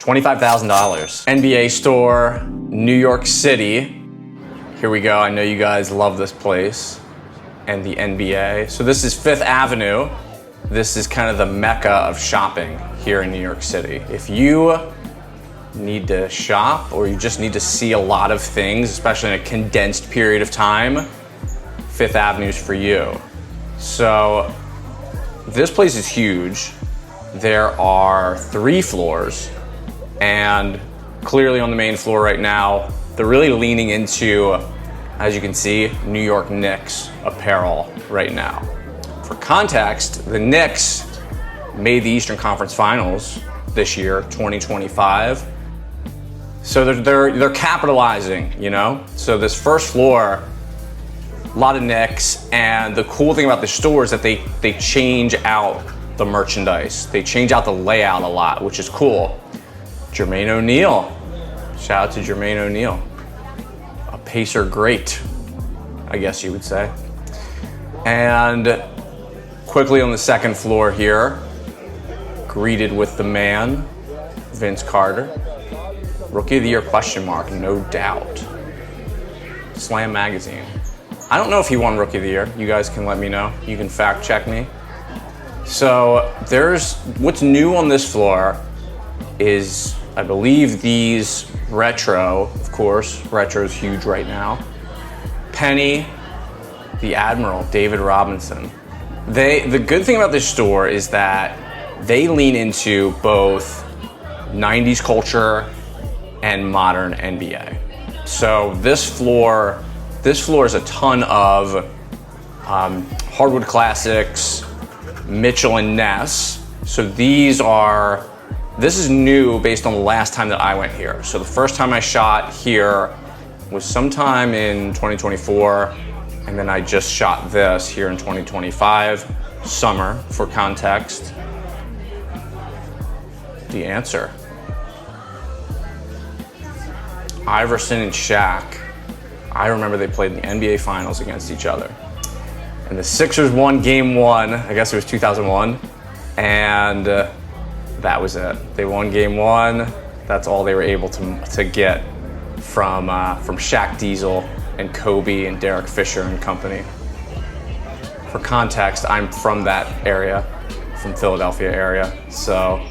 $25,000. NBA store, New York City. Here we go. I know you guys love this place and the NBA. So this is Fifth Avenue. This is kind of the mecca of shopping here in New York City. If you need to shop or you just need to see a lot of things, especially in a condensed period of time, Fifth Avenue is for you. So this place is huge. There are 3 floors, and clearly on the main floor right now, they're really leaning into, as you can see, New York Knicks apparel right now. For context, the Knicks made the Eastern Conference Finals this year, 2025. So they're capitalizing, you know? So this first floor, a lot of Knicks, and the cool thing about the store is that they change out the merchandise. They change out the layout a lot, which is cool. Jermaine O'Neal. Shout out to Jermaine O'Neal. A Pacer great, I guess you would say. And quickly on the second floor here, greeted with the man, Vince Carter. Rookie of the Year question mark, no doubt. Slam Magazine. I don't know if he won Rookie of the Year. You guys can let me know. You can fact check me. So what's new on this floor is, I believe, these retro, of course, retro's huge right now. Penny, the Admiral, David Robinson. The good thing about this store is that they lean into both 90s culture and modern NBA. So this floor is a ton of hardwood classics, Mitchell Ness. So this is new based on the last time that I went here. So the first time I shot here was sometime in 2024, and then I just shot this here in 2025, summer, for context. The answer. Iverson and Shaq. I remember they played in the NBA Finals against each other. And the Sixers won game 1, I guess it was 2001, and that was it. They won game 1. That's all they were able to get from Shaq Diesel and Kobe and Derek Fisher and company. For context, I'm from that area, from Philadelphia area. So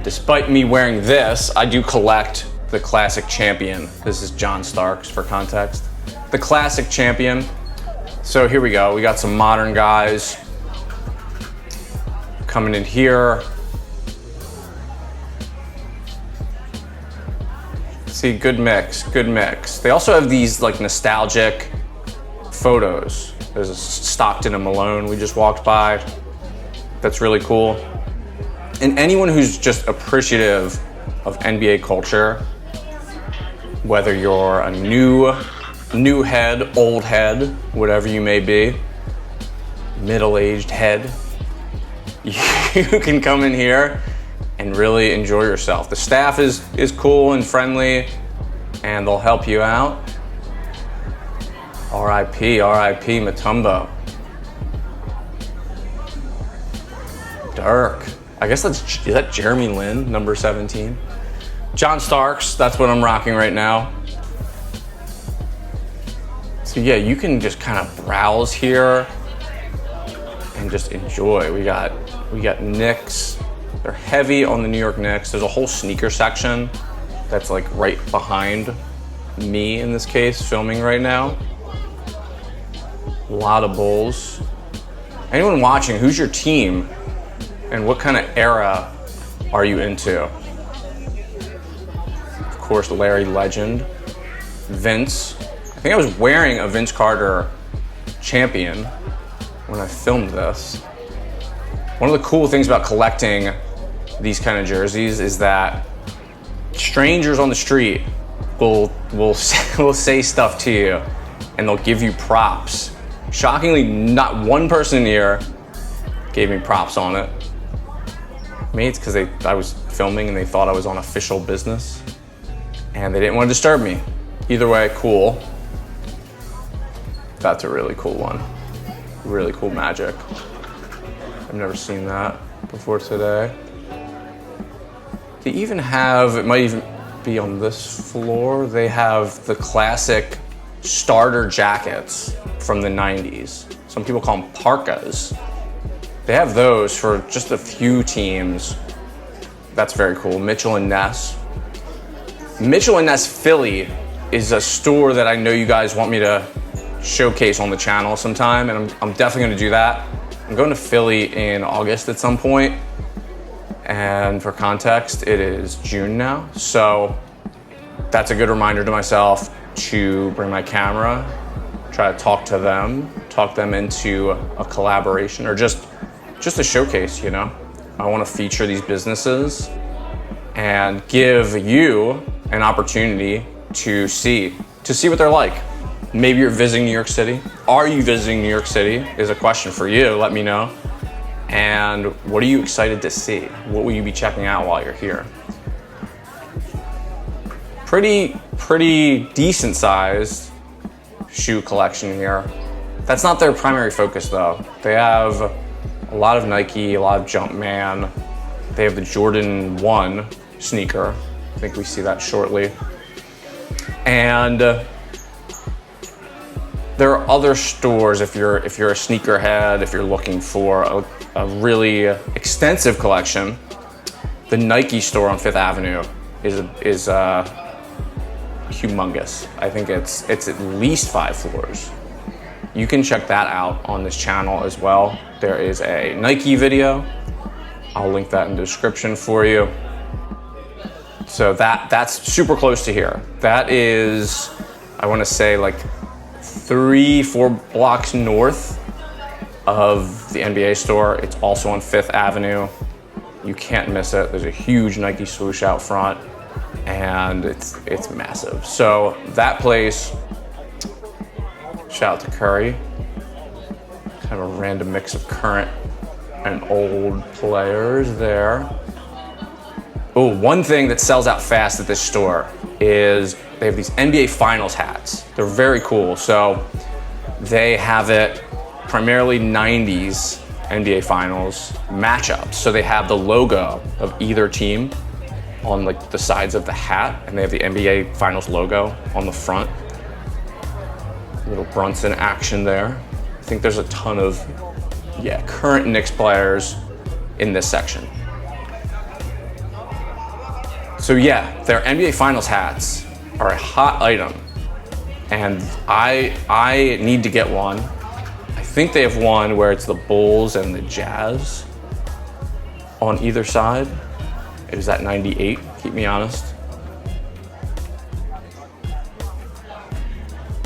despite me wearing this, I do collect the Classic Champion. This is John Starks for context. The Classic Champion. So here we go. We got some modern guys coming in here. See, good mix, good mix. They also have these like nostalgic photos. There's a Stockton and Malone we just walked by. That's really cool. And anyone who's just appreciative of NBA culture, whether you're a new head, old head, whatever you may be, middle-aged head, you can come in here and really enjoy yourself. The staff is cool and friendly, and they'll help you out. R.I.P. Mutombo. Dirk. I guess is that Jeremy Lin, number 17? John Starks, that's what I'm rocking right now. So yeah, you can just kind of browse here and just enjoy. We got Knicks. They're heavy on the New York Knicks. There's a whole sneaker section that's like right behind me in this case, filming right now. A lot of Bulls. Anyone watching, who's your team? And what kind of era are you into? Of course, Larry Legend. Vince. I think I was wearing a Vince Carter champion when I filmed this. One of the cool things about collecting these kind of jerseys is that strangers on the street will say stuff to you, and they'll give you props. Shockingly, not one person here gave me props on it. Maybe it's because I was filming and they thought I was on official business, and they didn't want to disturb me. Either way, cool. That's a really cool one. Really cool Magic. I've never seen that before today. They even have, it might even be on this floor, they have the classic starter jackets from the 90s. Some people call them parkas. They have those for just a few teams. That's very cool. Mitchell and Ness. Mitchell and Ness Philly is a store that I know you guys want me to showcase on the channel sometime, and I'm definitely gonna do that. I'm going to Philly in August at some point, and for context, it is June now. So that's a good reminder to myself to bring my camera, try to talk them into a collaboration, or just a showcase, you know? I wanna feature these businesses and give you an opportunity to see what they're like. Maybe you're visiting New York City. Are you visiting New York City is a question for you, let me know. And what are you excited to see? What will you be checking out while you're here? Pretty decent sized shoe collection here. That's not their primary focus though. They have a lot of Nike, a lot of Jumpman. They have the Jordan 1 sneaker. I think we see that shortly. And there are other stores if you're a sneakerhead, if you're looking for a really extensive collection. The Nike store on Fifth Avenue is humongous. I think it's at least 5 floors. You can check that out on this channel as well. There is a Nike video. I'll link that in the description for you. So that's super close to here. That is, I want to say like 3-4 blocks north of the NBA store. It's also on Fifth Avenue. You can't miss it. There's a huge Nike swoosh out front, and it's massive. So that place, shout out to Curry. Kind of a random mix of current and old players there. Oh, one thing that sells out fast at this store is they have these NBA Finals hats. They're very cool. So they have it primarily 90s NBA Finals matchups. So they have the logo of either team on like the sides of the hat, and they have the NBA Finals logo on the front. Little Brunson action there. I think there's a ton of, current Knicks players in this section. So their NBA Finals hats are a hot item, and I need to get one. I think they have one where it's the Bulls and the Jazz on either side. It was at 98, keep me honest.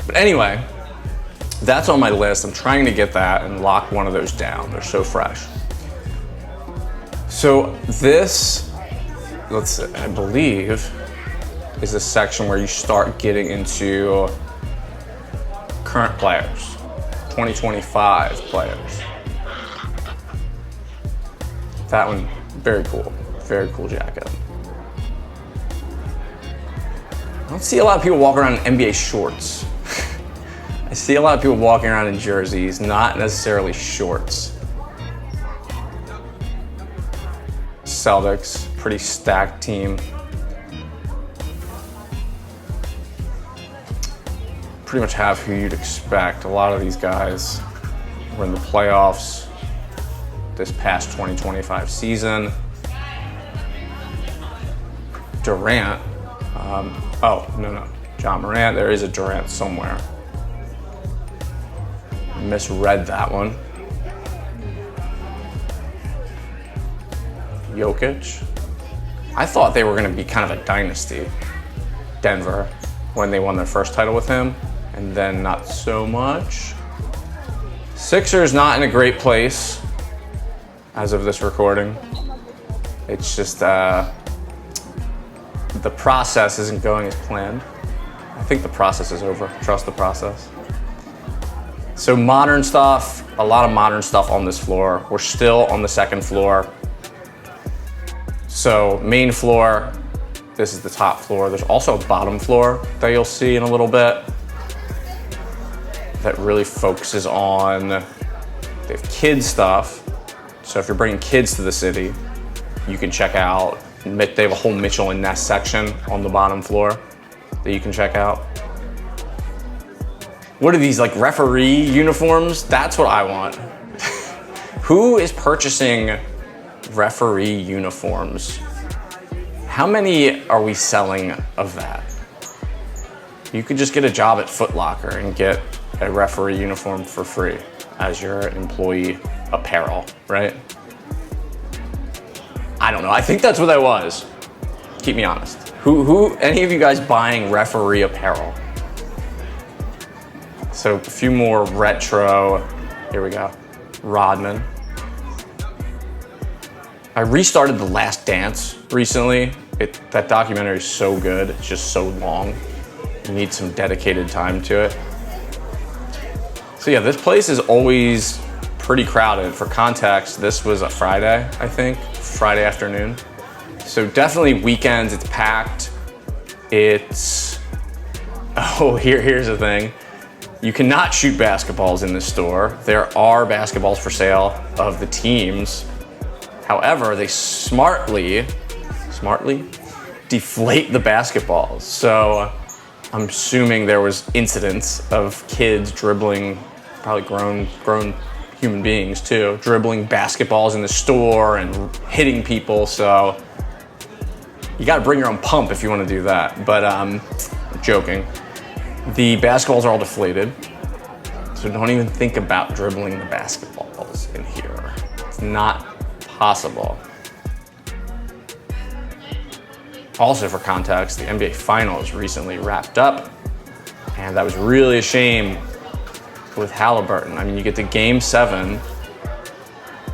But anyway, that's on my list. I'm trying to get that and lock one of those down. They're so fresh. So this, I believe, is the section where you start getting into current players, 2025 players. That one, very cool jacket. I don't see a lot of people walking around in NBA shorts. I see a lot of people walking around in jerseys, not necessarily shorts. Celtics, pretty stacked team. Pretty much have who you'd expect. A lot of these guys were in the playoffs this past 2025 season. Durant, John Morant, there is a Durant somewhere. Misread that one. Jokic. I thought they were going to be kind of a dynasty, Denver, when they won their first title with him, and then not so much. Sixers not in a great place as of this recording. It's just the process isn't going as planned. I think the process is over. Trust the process. So modern stuff, a lot of modern stuff on this floor. We're still on the second floor. So main floor, this is the top floor. There's also a bottom floor that you'll see in a little bit that really focuses on, they have kids stuff. So if you're bringing kids to the city, you can check out They have a whole Mitchell and Ness section on the bottom floor that you can check out. What are these, like referee uniforms? That's what I want. Who is purchasing referee uniforms? How many are we selling of that? You could just get a job at Foot Locker and get a referee uniform for free as your employee apparel, right? I don't know. I think that's what that was. Keep me honest. Any of you guys buying referee apparel? So a few more retro. Here we go. Rodman. I restarted The Last Dance recently. That documentary is so good. It's just so long. You need some dedicated time to it. So yeah, this place is always pretty crowded. For context, this was a Friday, I think, Friday afternoon. So definitely weekends, it's packed. Here's the thing. You cannot shoot basketballs in this store. There are basketballs for sale of the teams. However, they smartly deflate the basketballs. So I'm assuming there was incidents of kids dribbling, probably grown human beings too, dribbling basketballs in the store and hitting people. So you gotta bring your own pump if you wanna do that. But I'm joking. The basketballs are all deflated. So don't even think about dribbling the basketballs in here. It's not possible. Also for context, the NBA Finals recently wrapped up, and that was really a shame with Haliburton. I mean, you get to Game 7.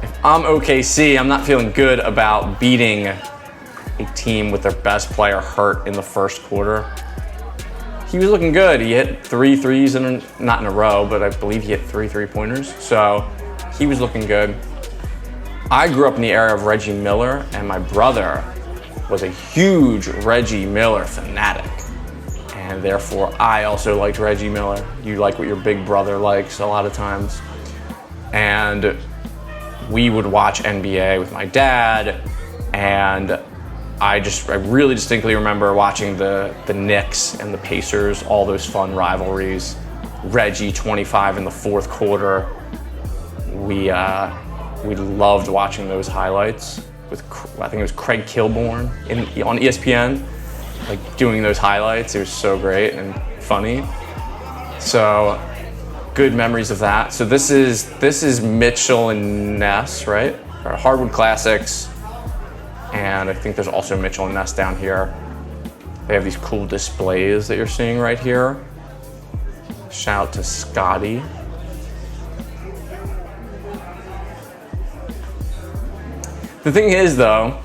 If I'm OKC, I'm not feeling good about beating a team with their best player hurt in the first quarter. He was looking good. He hit 3 threes, not in a row, but I believe he hit 3 3-pointers. So he was looking good. I grew up in the era of Reggie Miller, and my brother was a huge Reggie Miller fanatic. And therefore, I also liked Reggie Miller. You like what your big brother likes a lot of times. And we would watch NBA with my dad, and I really distinctly remember watching the Knicks and the Pacers, all those fun rivalries. Reggie 25 in the fourth quarter. We loved watching those highlights with, I think it was Craig Kilborn on ESPN, like doing those highlights. It was so great and funny. So good memories of that. So this is Mitchell and Ness, right? Our Hardwood Classics. And I think there's also Mitchell and Ness down here. They have these cool displays that you're seeing right here. Shout out to Scottie. The thing is though,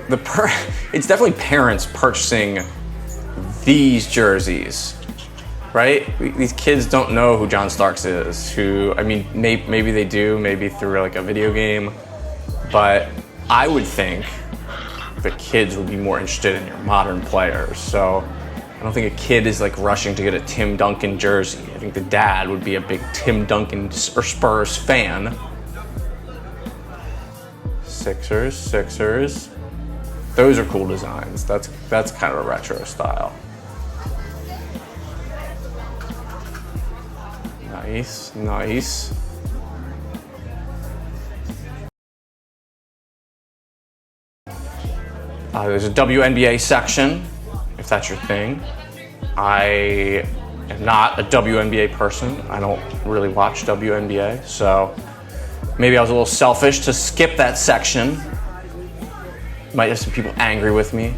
it's definitely parents purchasing these jerseys, right? These kids don't know who John Starks is, maybe they do, maybe through like a video game, but I would think the kids would be more interested in your modern players. So I don't think a kid is like rushing to get a Tim Duncan jersey. I think the dad would be a big Tim Duncan or Spurs fan. Sixers. Those are cool designs. That's kind of a retro style. Nice. There's a WNBA section, if that's your thing. I am not a WNBA person. I don't really watch WNBA, so maybe I was a little selfish to skip that section. Might have some people angry with me.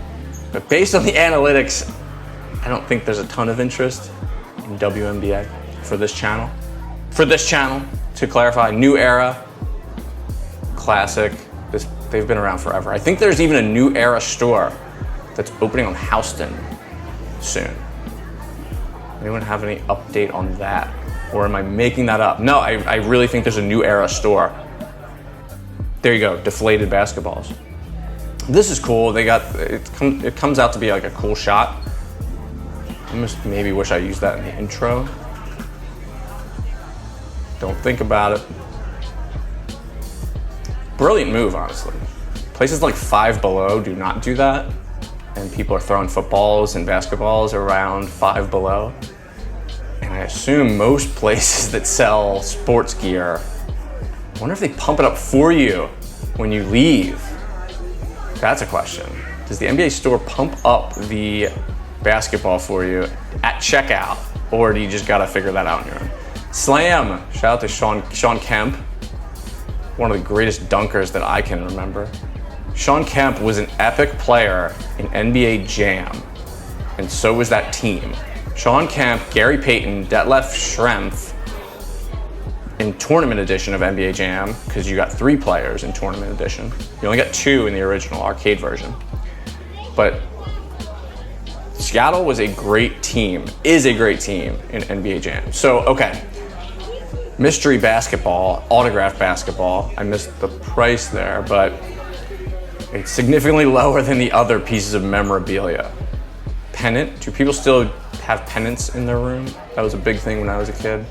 But based on the analytics, I don't think there's a ton of interest in WNBA for this channel. To clarify, new era, classic. They've been around forever. I think there's even a new era store that's opening on Houston soon. Anyone have any update on that? Or am I making that up? No, I really think there's a new era store. There you go, deflated basketballs. This is cool. It comes out to be like a cool shot. I maybe wish I used that in the intro. Don't think about it. Brilliant move, honestly. Places like Five Below do not do that. And people are throwing footballs and basketballs around Five Below. And I assume most places that sell sports gear, I wonder if they pump it up for you when you leave. That's a question. Does the NBA store pump up the basketball for you at checkout, or do you just gotta figure that out on your own? Slam, shout out to Sean Kemp, one of the greatest dunkers that I can remember. Sean Kemp was an epic player in NBA Jam, and so was that team. Sean Kemp, Gary Payton, Detlef Schrempf in tournament edition of NBA Jam, because you got 3 players in tournament edition. You only got 2 in the original arcade version. But Seattle was a great team, is a great team in NBA Jam. So, okay. Mystery basketball, autographed basketball. I missed the price there, but it's significantly lower than the other pieces of memorabilia. Pennant, do people still have pennants in their room? That was a big thing when I was a kid.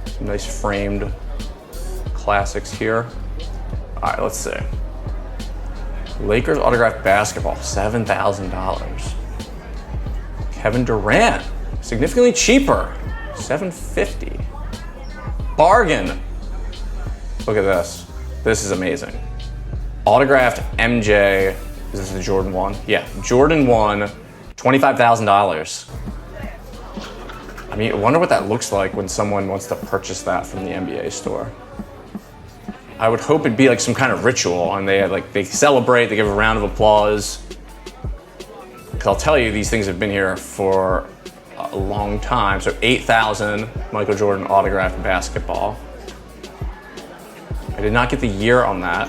Some nice framed classics here. All right, let's see. Lakers autographed basketball, $7,000. Kevin Durant, significantly cheaper, $750. Bargain. Look at this. This is amazing. Autographed MJ, is this the Jordan 1? Yeah, Jordan 1, $25,000. I mean, I wonder what that looks like when someone wants to purchase that from the NBA store. I would hope it'd be like some kind of ritual, and they celebrate, they give a round of applause. Because I'll tell you, these things have been here for a long time. So 8,000 Michael Jordan autographed basketball. I did not get the year on that.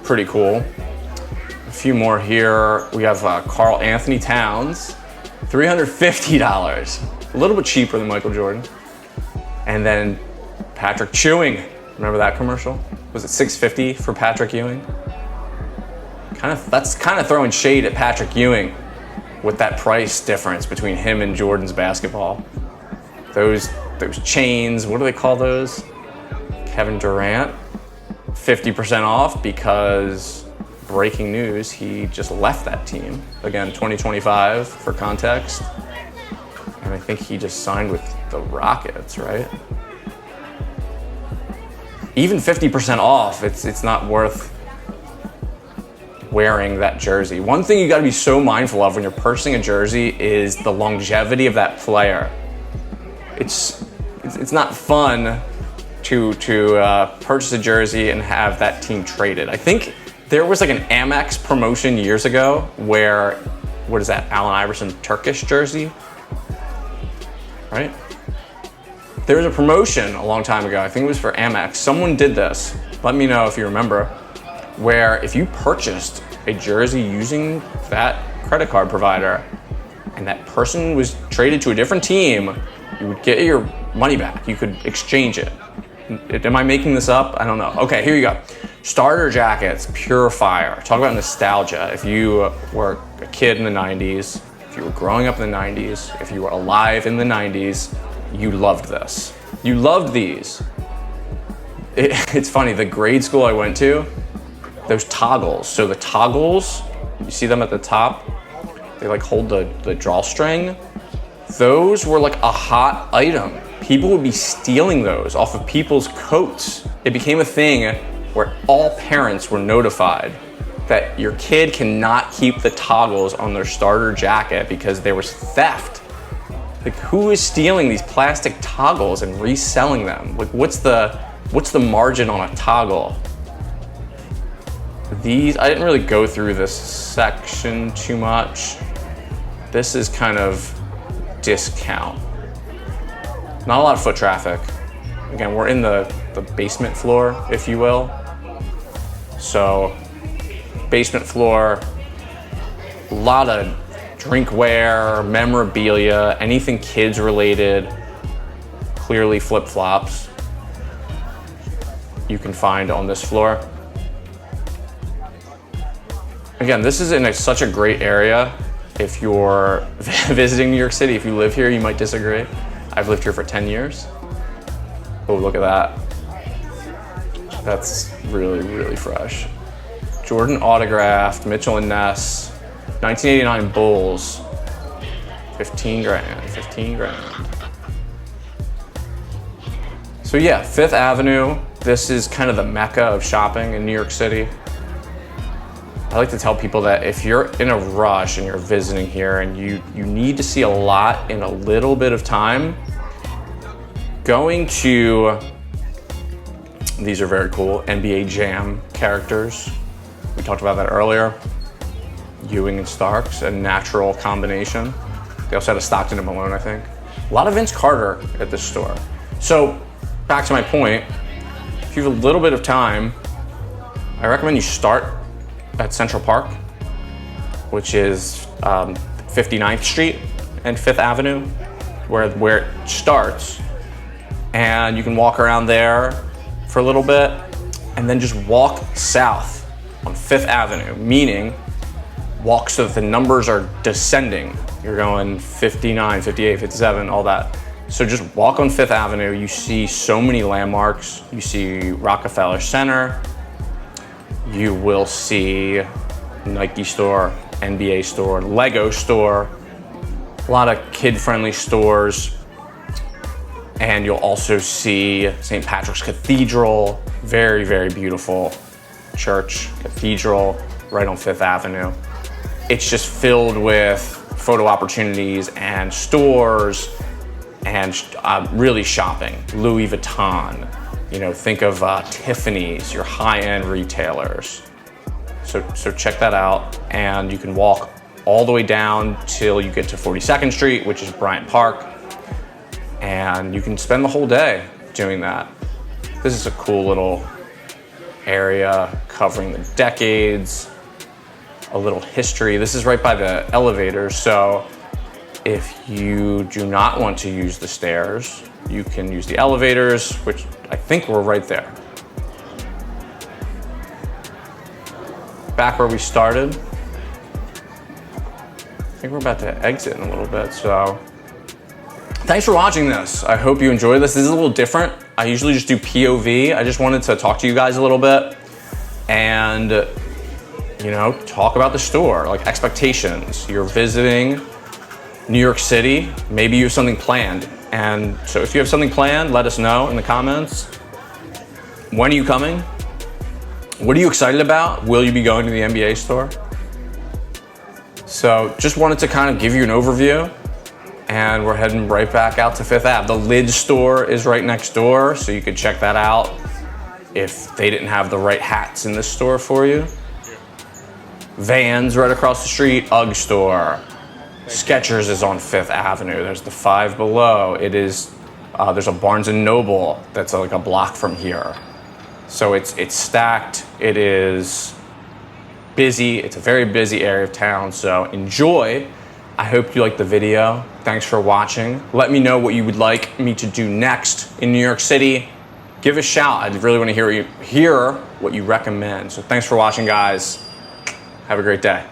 Pretty cool. A few more here. We have Karl Anthony Towns, $350. A little bit cheaper than Michael Jordan. And then Patrick Ewing. Remember that commercial? Was it $650 for Patrick Ewing? That's kind of throwing shade at Patrick Ewing with that price difference between him and Jordan's basketball. Those chains, what do they call those? Kevin Durant, 50% off because, breaking news, he just left that team. Again, 2025 for context. And I think he just signed with the Rockets, right? Even 50% off, it's not worth wearing that jersey. One thing you gotta be so mindful of when you're purchasing a jersey is the longevity of that player. It's not fun to purchase a jersey and have that team traded. I think there was like an Amex promotion years ago where, what is that, Allen Iverson Turkish jersey, right? There was a promotion a long time ago, I think it was for Amex. Someone did this, let me know if you remember, where if you purchased a jersey using that credit card provider and that person was traded to a different team, you would get your money back. You could exchange it. Am I making this up? I don't know. Okay, here you go. Starter jackets, pure fire. Talk about nostalgia. If you were a kid in the 90s, if you were growing up in the 90s, if you were alive in the 90s, you loved this. You loved these. It's funny, the grade school I went to, those toggles. So the toggles, you see them at the top? They like hold the drawstring. Those were like a hot item. People would be stealing those off of people's coats. It became a thing where all parents were notified that your kid cannot keep the toggles on their starter jacket because there was theft. Like, who is stealing these plastic toggles and reselling them? Like, what's the margin on a toggle? These, I didn't really go through this section too much. This is kind of discount. Not a lot of foot traffic. Again, we're in the basement floor, if you will. So, basement floor, a lot of drinkware, memorabilia, anything kids related, clearly flip-flops you can find on this floor. Again, this is in such a great area. If you're visiting New York City, if you live here, you might disagree. I've lived here for 10 years. Oh, look at that. That's really, really fresh. Jordan autographed, Mitchell and Ness, 1989 Bulls, 15 grand, 15 grand. So yeah, Fifth Avenue, this is kind of the mecca of shopping in New York City. I like to tell people that if you're in a rush and you're visiting here and you need to see a lot in a little bit of time, going to, these are very cool, NBA Jam characters. We talked about that earlier. Ewing and Starks, a natural combination. They also had a Stockton and Malone, I think. A lot of Vince Carter at this store. So back to my point, if you have a little bit of time, I recommend you start at Central Park, which is 59th Street and 5th Avenue, where it starts. And you can walk around there for a little bit and then just walk south on 5th Avenue, meaning walk so that the numbers are descending. You're going 59, 58, 57, all that. So just walk on 5th Avenue. You see so many landmarks. You see Rockefeller Center. You will see Nike store, NBA store, Lego store, a lot of kid-friendly stores. And you'll also see St. Patrick's Cathedral, very, very beautiful church, cathedral, right on 5th Avenue. It's just filled with photo opportunities and stores and really shopping. Louis Vuitton, think of Tiffany's, your high-end retailers. So check that out, and you can walk all the way down till you get to 42nd Street, which is Bryant Park, and you can spend the whole day doing that. This is a cool little area covering the decades, a little history. This is right by the elevators, so if you do not want to use the stairs, you can use the elevators, which I think we're right there. Back where we started. I think we're about to exit in a little bit, so thanks for watching this. I hope you enjoyed this. This is a little different. I usually just do POV. I just wanted to talk to you guys a little bit and, talk about the store, like expectations. You're visiting New York City, maybe you have something planned. And so if you have something planned, let us know in the comments. When are you coming? What are you excited about? Will you be going to the NBA store? So just wanted to kind of give you an overview, and we're heading right back out to 5th Ave. The Lid store is right next door, so you could check that out if they didn't have the right hats in this store for you. Vans right across the street, UGG store. Skechers is on 5th Avenue. There's the Five Below. It is, there's a Barnes & Noble that's like a block from here. So it's stacked. It is busy. It's a very busy area of town. So enjoy. I hope you liked the video. Thanks for watching. Let me know what you would like me to do next in New York City. Give a shout. I really want to hear what you recommend. So thanks for watching, guys. Have a great day.